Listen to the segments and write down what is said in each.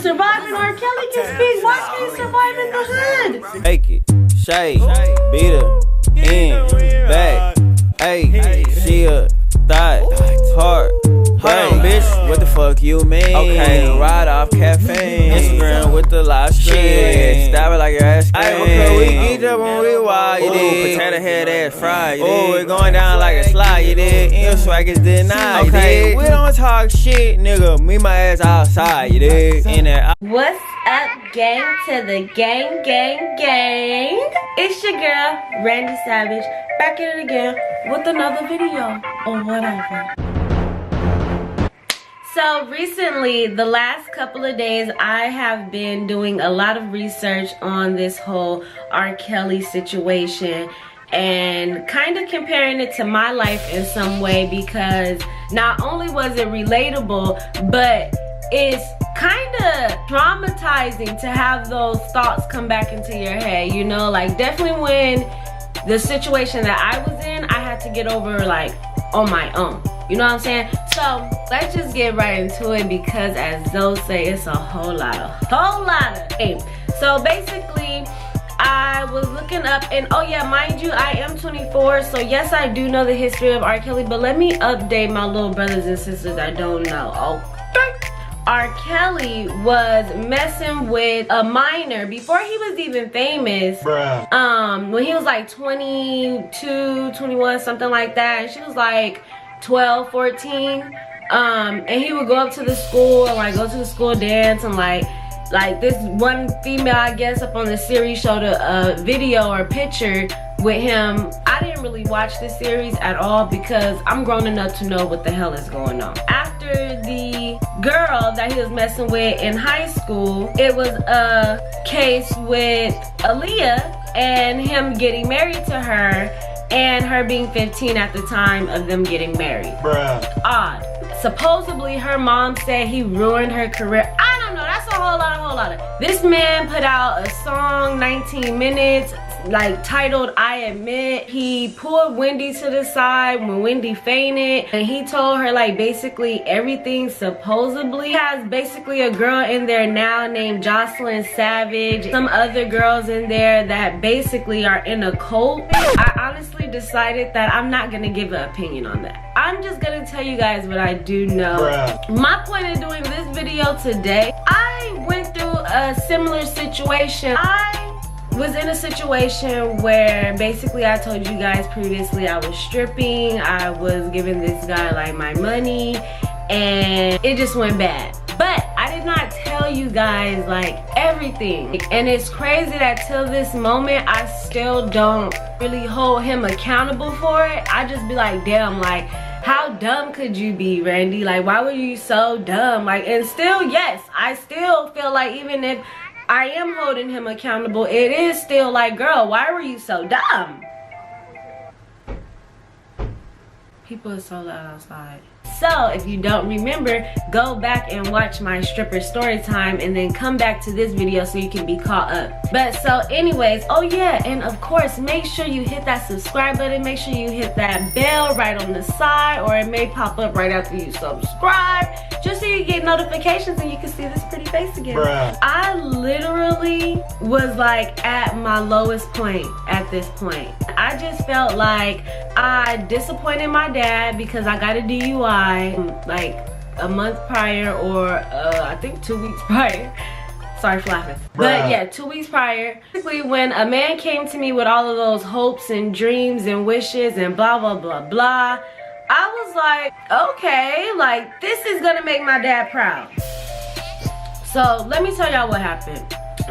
surviving R. Kelly can speak. Why can't he survive in the hood? Make it, shake, beat her, in, back, hey, she a thought, heart. Hold on, bitch, what the fuck you mean? Okay, ride off caffeine. Instagram with the live stream. Stab it like your ass cream. Okay, we get up when we wild, you did. Potato head ass fried, you did. Ooh, it going down like a slide, you did. And your swag is denied, okay, we don't talk shit, nigga. Meet my ass outside, you did. In there. What's up, gang, to the gang, gang, gang? It's your girl, Randy Savage, back at it again with another video or whatever. So recently, the last couple of days, I have been doing a lot of research on this whole R. Kelly situation and kind of comparing it to my life in some way, because not only was it relatable, but it's kind of traumatizing to have those thoughts come back into your head, you know? Like, definitely when the situation that I was in, I had to get over, like, on my own. You know what I'm saying? So let's just get right into it, because as Zoe say, it's a whole lot of game. So basically, I was looking up, and oh yeah, mind you, I am 24, so yes, I do know the history of R. Kelly, but let me update my little brothers and sisters I don't know. Okay. R. Kelly was messing with a minor before he was even famous. Bruh. When he was like 22, 21, something like that, and she was like 12, 14, and he would go up to the school and like go to the school dance, and like this one female, I guess, up on the series showed a video or a picture with him. I didn't really watch this series at all because I'm grown enough to know what the hell is going on. After the girl that he was messing with in high school, it was a case with Aaliyah and him getting married to her, and her being 15 at the time of them getting married. Bruh. Odd. Supposedly her mom said he ruined her career. I don't know, that's a whole lot of. This man put out a song, 19 minutes, like titled I Admit. He pulled Wendy to the side when Wendy fainted, and he told her like basically everything. Supposedly he has basically a girl in there now named Jocelyn Savage, some other girls in there that basically are in a cult. I honestly decided that I'm not gonna give an opinion on that. I'm just gonna tell you guys what I do know. Bruh. My point of doing this video today, I went through a similar situation. I was in a situation where basically I told you guys previously I was stripping. I was giving this guy like my money, and it just went bad. But I did not tell you guys like everything, and it's crazy that till this moment I still don't really hold him accountable for it. I just be like, damn, like how dumb could you be, Randy? Like, why were you so dumb? Like, and still, yes, I still feel like even if I am holding him accountable, it is still like, girl, why were you so dumb? People are so loud outside. So if you don't remember, go back and watch my stripper story time and then come back to this video so you can be caught up. But so anyways, oh yeah, and of course make sure you hit that subscribe button. Make sure you hit that bell right on the side, or it may pop up right after you subscribe, just so you get notifications and you can see this pretty face again. Bruh. I literally was like at my lowest point at this point. I just felt like I disappointed my dad because I got a DUI like a month prior, or I think 2 weeks prior. Sorry for laughing. Bruh. But yeah, 2 weeks prior. Basically, when a man came to me with all of those hopes and dreams and wishes and blah blah blah blah, I was like, okay, like this is gonna make my dad proud. So let me tell y'all what happened.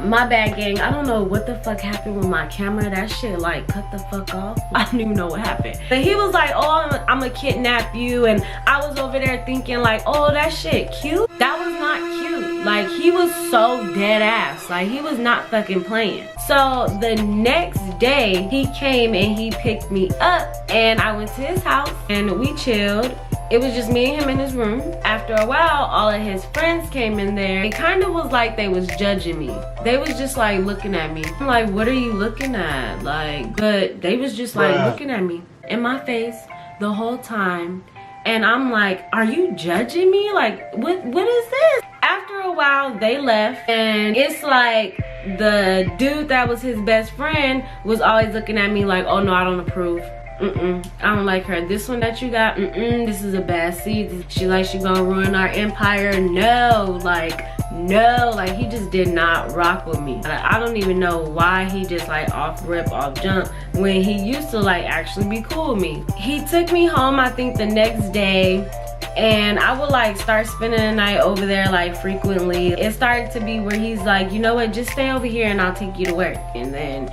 My bad, gang. I don't know what the fuck happened with my camera. That shit like cut the fuck off. I don't even know what happened. But he was like, oh, I'm gonna kidnap you, and I was over there thinking like, oh, that shit cute. That was not cute. Like, he was so dead ass. Like, he was not fucking playing. So the next day he came and he picked me up, and I went to his house and we chilled. It was just me and him in his room. After a while, all of his friends came in there. It kind of was like they was judging me. They was just like looking at me. I'm like, what are you looking at? Like, but they was just like looking at me in my face the whole time. And I'm like, are you judging me? Like, what is this? After a while, they left, and it's like the dude that was his best friend was always looking at me like, oh no, I don't approve. I don't like her. This one that you got, this is a bad seed. She gonna ruin our empire. No, like he just did not rock with me. I don't even know why he just like off rip, off jump, when he used to like actually be cool with me. He took me home, I think the next day, and I would like start spending the night over there like frequently. It started to be where he's like, you know what, just stay over here and I'll take you to work, and then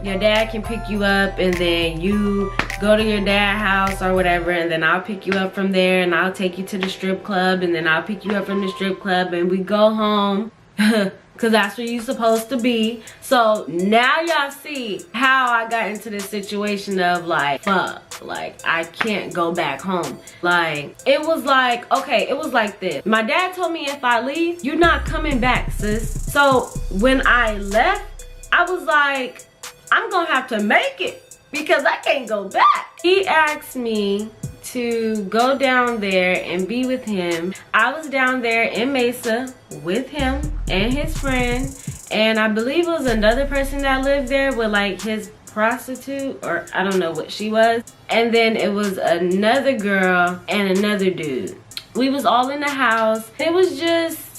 your dad can pick you up, and then you go to your dad's house or whatever, and then I'll pick you up from there, and I'll take you to the strip club, and then I'll pick you up from the strip club, and we go home because that's where you're supposed to be. So now y'all see how I got into this situation of like, fuck, like I can't go back home. Like it was like, okay, it was like this. My dad told me if I leave, you're not coming back, sis. So when I left, I was like, I'm gonna have to make it because I can't go back. He asked me to go down there and be with him. I was down there in Mesa with him and his friend, and I believe it was another person that lived there with like his prostitute, or I don't know what she was. And then it was another girl and another dude. We was all in the house. It was just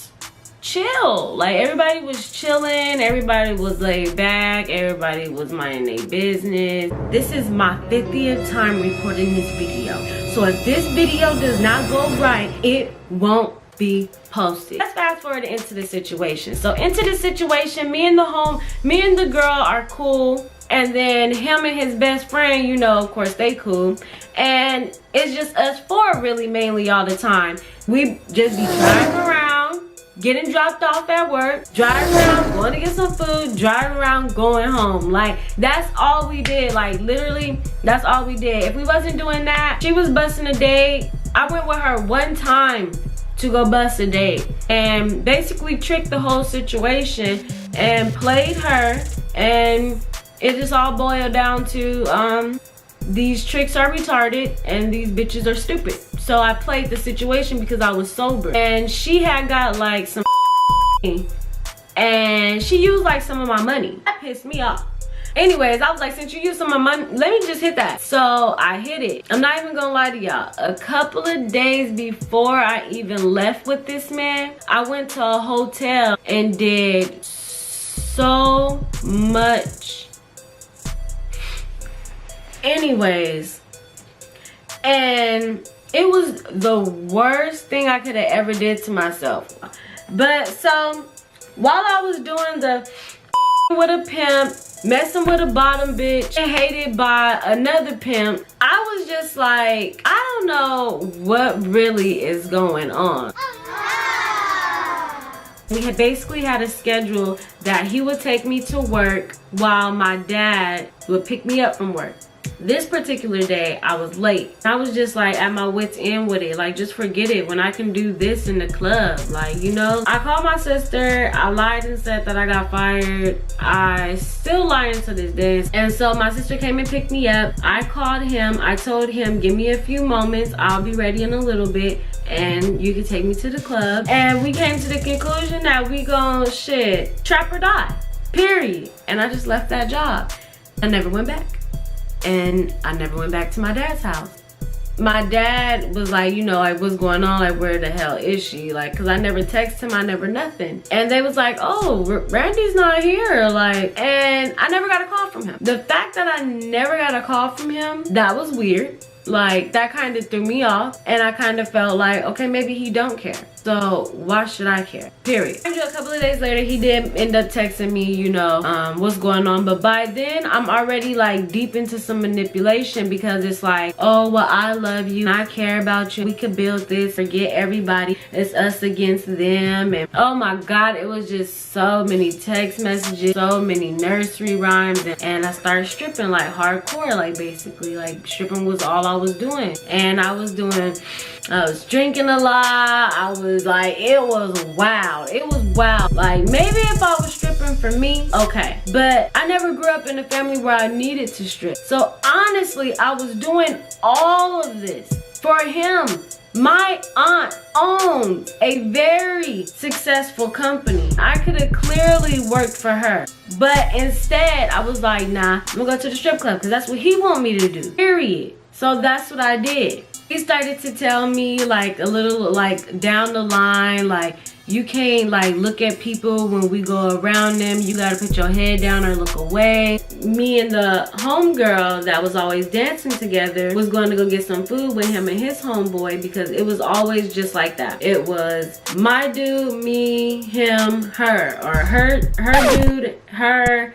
chill. Like everybody was chilling, everybody was laid back, everybody was minding their business. This is my 50th time recording this video, so if this video does not go right, it won't be posted. Let's fast forward into the situation. So into the situation, me and the girl are cool, and then him and his best friend, you know, of course they cool, and it's just us four really mainly all the time. We just be driving around, getting dropped off at work, driving around, going to get some food, driving around, going home. Like that's all we did. Like literally, that's all we did. If we wasn't doing that, she was busting a date. I went with her one time to go bust a date and basically tricked the whole situation and played her, and it just all boiled down to these tricks are retarded and these bitches are stupid. So I played the situation because I was sober, and she had got like some and she used like some of my money. That pissed me off. Anyways, I was like, since you used some of my money, let me just hit that. So I hit it. I'm not even gonna lie to y'all. A couple of days before I even left with this man, I went to a hotel and did so much. Anyways, and it was the worst thing I could have ever did to myself. But so while I was doing the with a pimp, messing with a bottom bitch, and hated by another pimp, I was just like, I don't know what really is going on. We had basically had a schedule that he would take me to work while my dad would pick me up from work. This particular day, I was late. I was just like at my wit's end with it. Like, just forget it when I can do this in the club. Like, you know, I called my sister. I lied and said that I got fired. I still lying to this day. And so my sister came and picked me up. I called him. I told him, give me a few moments. I'll be ready in a little bit, and you can take me to the club. And we came to the conclusion that we gon' shit, trap or die, period. And I just left that job. I never went back. And I never went back to my dad's house. My dad was like, you know, like, what's going on? Like, where the hell is she? Like, cause I never text him, I never nothing. And they was like, oh, Randy's not here. Like, and I never got a call from him. The fact that I never got a call from him, that was weird. Like, that kind of threw me off, and I kind of felt like, okay, maybe he don't care, so why should I care, period. A couple of days later, he did end up texting me, you know, what's going on. But by then, I'm already like deep into some manipulation, because it's like, oh, well, I love you, I care about you, we could build this, forget everybody, it's us against them. And oh my god, it was just so many text messages, so many nursery rhymes, and I started stripping like hardcore. Like, basically, like, stripping was all I was doing. And I was drinking a lot. I was like, it was wild. It was wild. Like, maybe if I was stripping for me, okay, but I never grew up in a family where I needed to strip. So honestly, I was doing all of this for him. My aunt owns a very successful company. I could have clearly worked for her. But instead, I was like, nah, I'm gonna go to the strip club because that's what he want me to do, period. So that's what I did. He started to tell me like a little like down the line, like you can't like look at people when we go around them. You gotta put your head down or look away. Me and the homegirl that was always dancing together was going to go get some food with him and his homeboy because it was always just like that. It was my dude, me, him, her, or her dude, her,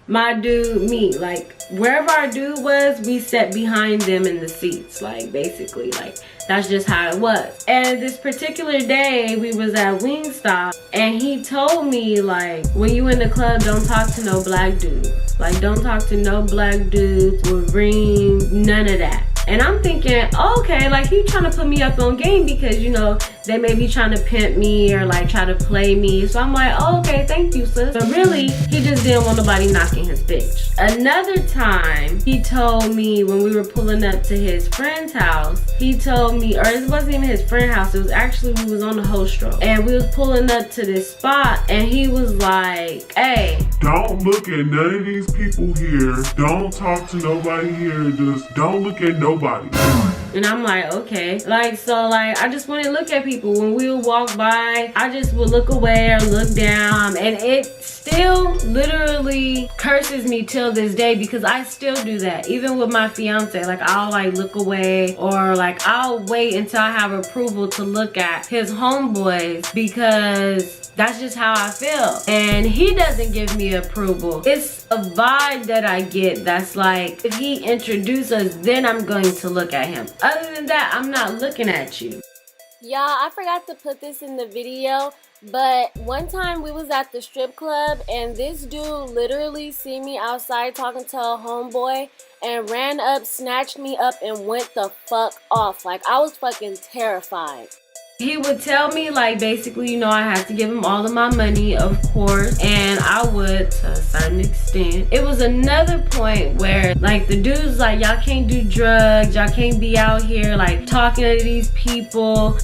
my dude, me. Like wherever our dude was, we sat behind them in the seats. Like basically, like that's just how it was. And this particular day, we was at Wingstop, and he told me like, when you in the club, don't talk to no black dudes. Like don't talk to no black dudes with ring, none of that. And I'm thinking, okay, like he trying to put me up on game because, you know, they may be trying to pimp me or like try to play me. So I'm like, oh, okay, thank you, sis. But really, he just didn't want nobody knocking his bitch. Another time, he told me when we were pulling up to his friend's house, he told me, or it wasn't even his friend's house, it was actually, we was on the Hostro. And we was pulling up to this spot and he was like, hey, don't look at none of these people here. Don't talk to nobody here. Just don't look at nobody. And I'm like, okay. Like, so like, I just wouldn't look at people. When we would walk by, I just would look away or look down. And it still literally curses me till this day because I still do that. Even with my fiance, like I'll like look away or like I'll wait until I have approval to look at his homeboys because that's just how I feel. And he doesn't give me approval. It's a vibe that I get that's like, if he introduces us, then I'm going to look at him. Other than that, I'm not looking at you. Y'all, I forgot to put this in the video, but one time we was at the strip club and this dude literally see me outside talking to a homeboy and ran up, snatched me up and went the fuck off. Like I was fucking terrified. He would tell me like basically, you know, I had to give him all of my money, of course, and I would to a certain extent. It was another point where like the dude's like, y'all can't do drugs, y'all can't be out here like talking to these people.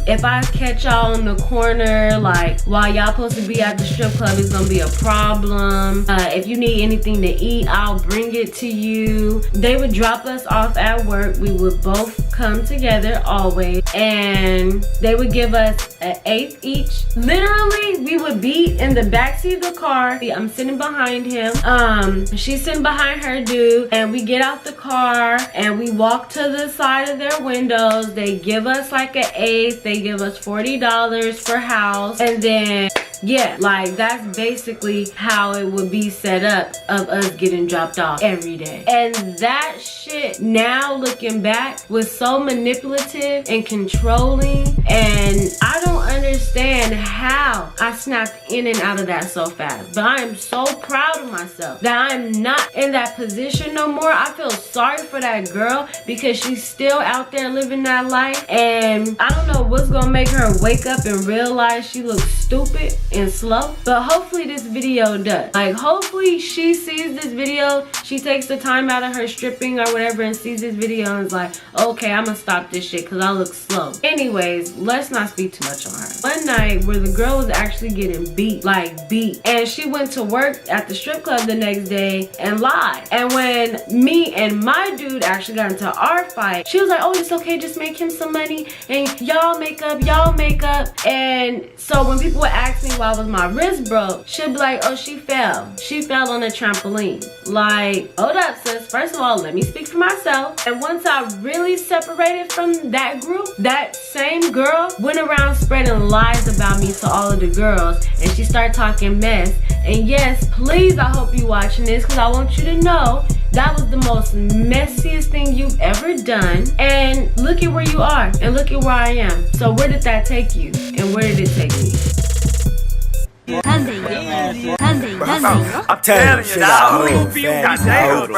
If I catch y'all in the corner like while y'all supposed to be at the strip club, it's gonna be a problem. If you need anything to eat, I'll bring it to you. They would drop us off at work. We would both come together always, and they would give us an eighth each. Literally, we would be in the backseat of the car. I'm sitting behind him. She's sitting behind her dude, and we get out the car and we walk to the side of their windows. They give us like an eighth. They give us $40 for house, and then yeah, like that's basically how it would be set up of us getting dropped off every day. And that shit, now looking back, was so manipulative and controlling, and I don't understand how I snapped in and out of that so fast. But I am so proud of myself that I'm not in that position no more. I feel sorry for that girl because she's still out there living that life, and I don't know what's gonna make her wake up and realize she looks stupid and slow. But hopefully this video does. Like hopefully she sees this video, she takes the time out of her stripping or whatever and sees this video and is like, okay, I'm gonna stop this shit because I look slow. Anyways, let's not speak too much on her. One night where the girl was actually getting beat, like beat, and she went to work at the strip club the next day and lied. And when me and my dude actually got into our fight, she was like, oh, it's okay, just make him some money and y'all make up. And so when people would ask me why was my wrist broke, she'd be like, oh, she fell on a trampoline. Like, hold up, sis. First of all, let me speak for myself. And once I really separated from that group, that same girl went around spreading lies about me to all of the girls, and she started talking mess. And yes, please, I hope you watching this because I want you to know that was the most messiest thing you've ever done. And look at where you are and look at where I am. So where did that take you? And where did it take me? I'm telling you, she got a whole fatty,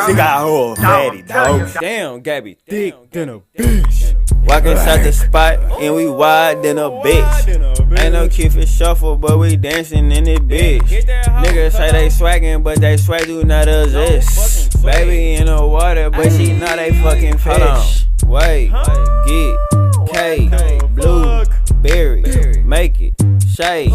she got a whole fatty, dog. Damn, Gabby, thick than a bitch. Walk inside the spot and we wide than a bitch. Ain't no cute for shuffle, but we dancing in it, bitch. Niggas say they swaggin', but they swag do not exist. Baby in the water, but she not a fucking fish. Wait, get K, blueberry, make it shake.